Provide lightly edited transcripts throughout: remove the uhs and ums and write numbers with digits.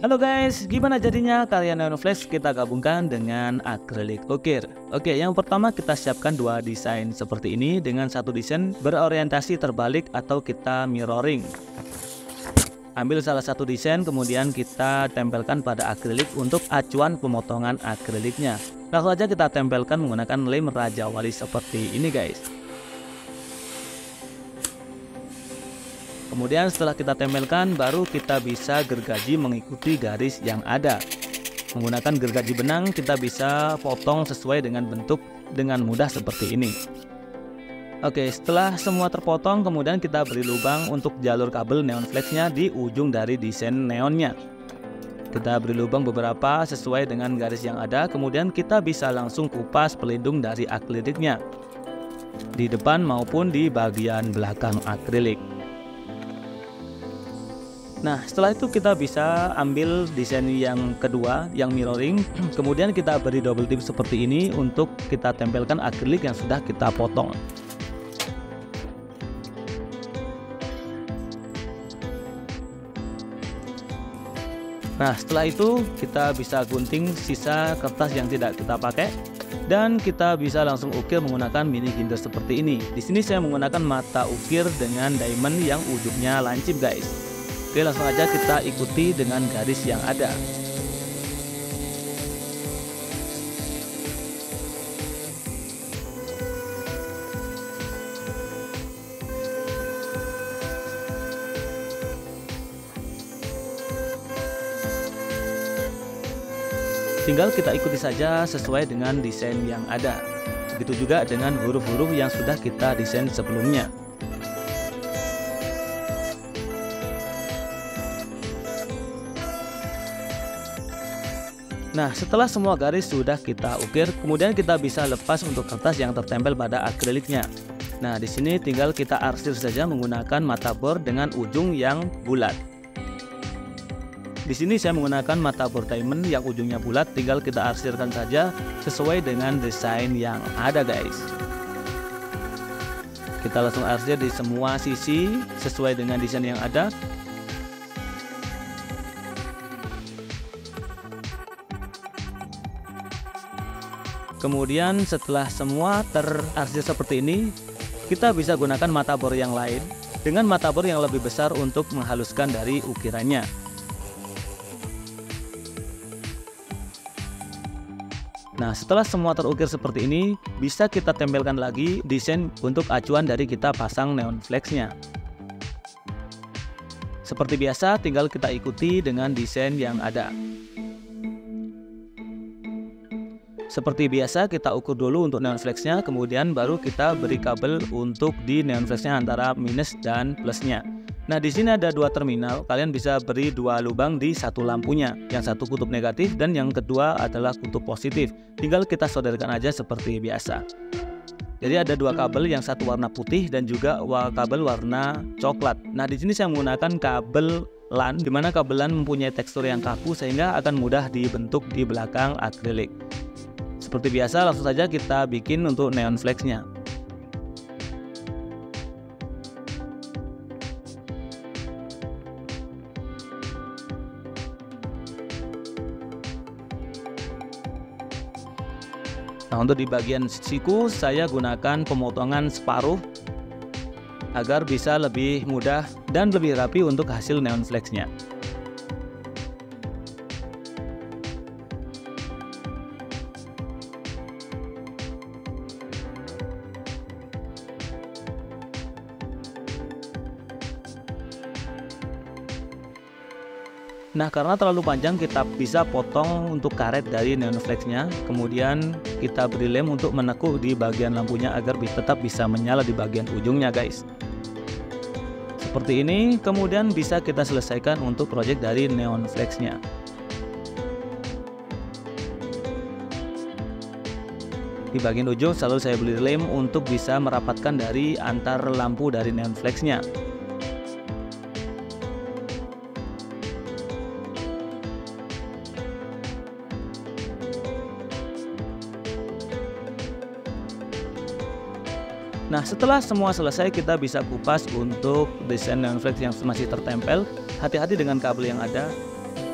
Halo guys, gimana jadinya karya neon flash kita gabungkan dengan akrilik ukir? Oke, yang pertama kita siapkan dua desain seperti ini dengan satu desain berorientasi terbalik atau kita mirroring. Ambil salah satu desain kemudian kita tempelkan pada akrilik untuk acuan pemotongan akriliknya. Langsung saja kita tempelkan menggunakan lem Raja Wali seperti ini guys. Kemudian setelah kita tempelkan, baru kita bisa gergaji mengikuti garis yang ada. Menggunakan gergaji benang kita bisa potong sesuai dengan bentuk dengan mudah seperti ini. Oke, setelah semua terpotong, kemudian kita beri lubang untuk jalur kabel neon flashnya di ujung dari desain neonnya. Kita beri lubang beberapa sesuai dengan garis yang ada, kemudian kita bisa langsung kupas pelindung dari akriliknya di depan maupun di bagian belakang akrilik. Nah, setelah itu kita bisa ambil desain yang kedua, yang mirroring. Kemudian kita beri double tip seperti ini untuk kita tempelkan akrilik yang sudah kita potong. Nah, setelah itu kita bisa gunting sisa kertas yang tidak kita pakai dan kita bisa langsung ukir menggunakan mini ginder seperti ini. Di sini saya menggunakan mata ukir dengan diamond yang ujungnya lancip, guys. Oke, langsung aja kita ikuti dengan garis yang ada. Tinggal kita ikuti saja sesuai dengan desain yang ada. Begitu juga dengan huruf-huruf yang sudah kita desain sebelumnya. Nah, setelah semua garis sudah kita ukir, kemudian kita bisa lepas untuk kertas yang tertempel pada akriliknya. Nah, di sini tinggal kita arsir saja menggunakan mata bor dengan ujung yang bulat. Di sini saya menggunakan mata bor diamond yang ujungnya bulat, tinggal kita arsirkan saja sesuai dengan desain yang ada, guys. Kita langsung arsir di semua sisi sesuai dengan desain yang ada. Kemudian setelah semua terarsir seperti ini, kita bisa gunakan mata bor yang lain dengan mata bor yang lebih besar untuk menghaluskan dari ukirannya. Nah, setelah semua terukir seperti ini, bisa kita tempelkan lagi desain untuk acuan dari kita pasang neon flashnya. Seperti biasa, tinggal kita ikuti dengan desain yang ada. Seperti biasa, kita ukur dulu untuk neon flashnya, kemudian baru kita beri kabel untuk di neon flashnya antara minus dan plusnya. Nah, di sini ada dua terminal, kalian bisa beri dua lubang di satu lampunya, yang satu kutub negatif dan yang kedua adalah kutub positif. Tinggal kita solderkan aja seperti biasa. Jadi ada dua kabel, yang satu warna putih dan juga kabel warna coklat. Nah, di sini saya menggunakan kabel LAN, di mana kabel LAN mempunyai tekstur yang kaku sehingga akan mudah dibentuk di belakang akrilik. Seperti biasa, langsung saja kita bikin untuk neon flashnya. Nah, untuk di bagian siku saya gunakan pemotongan separuh agar bisa lebih mudah dan lebih rapi untuk hasil neon flashnya. Nah, karena terlalu panjang kita bisa potong untuk karet dari neon flashnya, kemudian kita beri lem untuk menekuk di bagian lampunya agar tetap bisa menyala di bagian ujungnya, guys. Seperti ini, kemudian bisa kita selesaikan untuk project dari neon flashnya. Di bagian ujung selalu saya beri lem untuk bisa merapatkan dari antar lampu dari neon flashnya. Nah, setelah semua selesai, kita bisa kupas untuk desain neon flash yang masih tertempel. Hati-hati dengan kabel yang ada.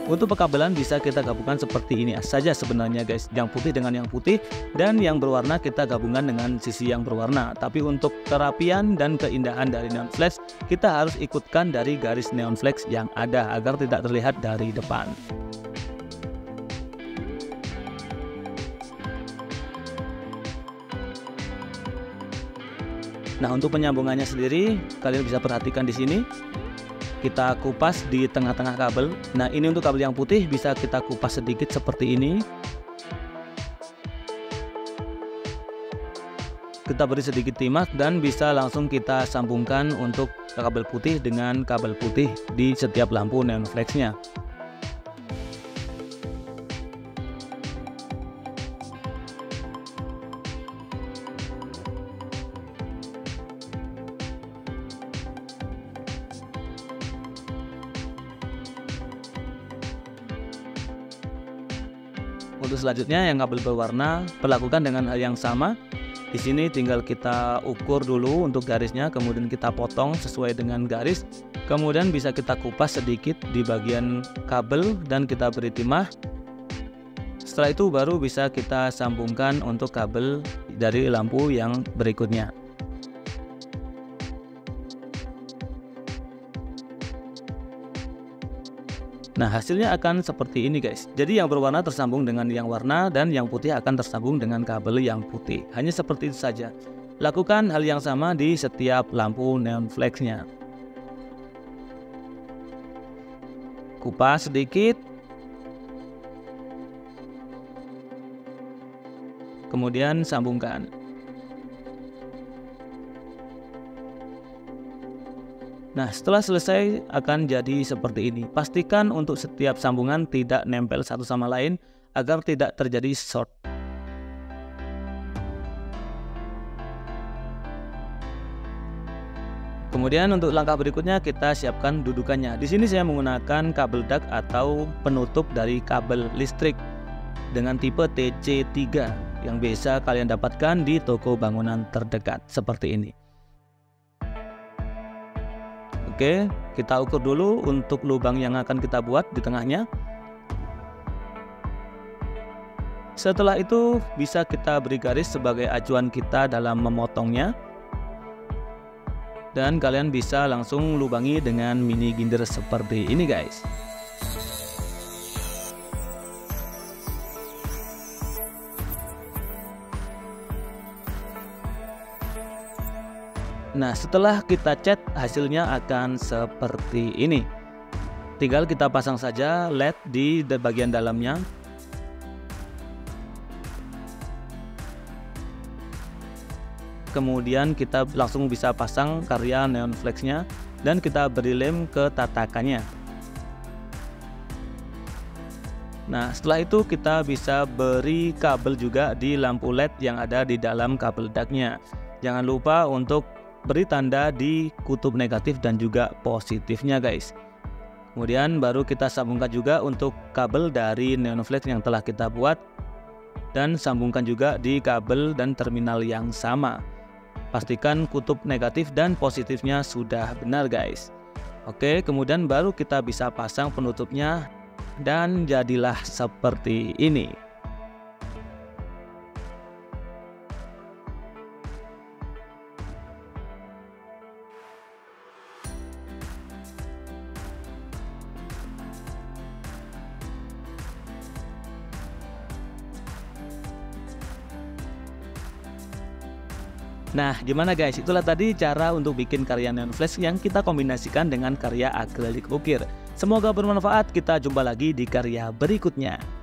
Untuk pekabelan bisa kita gabungkan seperti ini saja sebenarnya guys, yang putih dengan yang putih, dan yang berwarna kita gabungkan dengan sisi yang berwarna. Tapi untuk kerapian dan keindahan dari neon flash, kita harus ikutkan dari garis neon flash yang ada agar tidak terlihat dari depan. Nah, untuk penyambungannya sendiri kalian bisa perhatikan di sini. Kita kupas di tengah-tengah kabel. Nah, ini untuk kabel yang putih bisa kita kupas sedikit seperti ini. Kita beri sedikit timah dan bisa langsung kita sambungkan untuk kabel putih dengan kabel putih di setiap lampu neon flash-nya. Untuk selanjutnya yang kabel berwarna, perlakukan dengan hal yang sama. Di sini tinggal kita ukur dulu untuk garisnya, kemudian kita potong sesuai dengan garis. Kemudian bisa kita kupas sedikit di bagian kabel dan kita beri timah. Setelah itu baru bisa kita sambungkan untuk kabel dari lampu yang berikutnya. Nah, hasilnya akan seperti ini guys. Jadi yang berwarna tersambung dengan yang warna dan yang putih akan tersambung dengan kabel yang putih. Hanya seperti itu saja. Lakukan hal yang sama di setiap lampu neon flash-nya. Kupas sedikit. Kemudian sambungkan. Nah, setelah selesai akan jadi seperti ini. Pastikan untuk setiap sambungan tidak nempel satu sama lain agar tidak terjadi short. Kemudian untuk langkah berikutnya kita siapkan dudukannya. Di sini saya menggunakan kabel dak atau penutup dari kabel listrik dengan tipe TC3 yang bisa kalian dapatkan di toko bangunan terdekat seperti ini. Oke, kita ukur dulu untuk lubang yang akan kita buat di tengahnya. Setelah itu bisa kita beri garis sebagai acuan kita dalam memotongnya. Dan kalian bisa langsung lubangi dengan mini ginder seperti ini guys. Nah, setelah kita cat hasilnya akan seperti ini. Tinggal kita pasang saja LED di bagian dalamnya. Kemudian kita langsung bisa pasang karya neon flash-nya dan kita beri lem ke tatakannya. Nah, setelah itu kita bisa beri kabel juga di lampu LED yang ada di dalam kabel daknya. Jangan lupa untuk beri tanda di kutub negatif dan juga positifnya guys. Kemudian baru kita sambungkan juga untuk kabel dari neon flash yang telah kita buat, dan sambungkan juga di kabel dan terminal yang sama. Pastikan kutub negatif dan positifnya sudah benar guys. Oke, kemudian baru kita bisa pasang penutupnya dan jadilah seperti ini. Nah, gimana guys? Itulah tadi cara untuk bikin karya neon flash yang kita kombinasikan dengan karya akrilik ukir. Semoga bermanfaat. Kita jumpa lagi di karya berikutnya.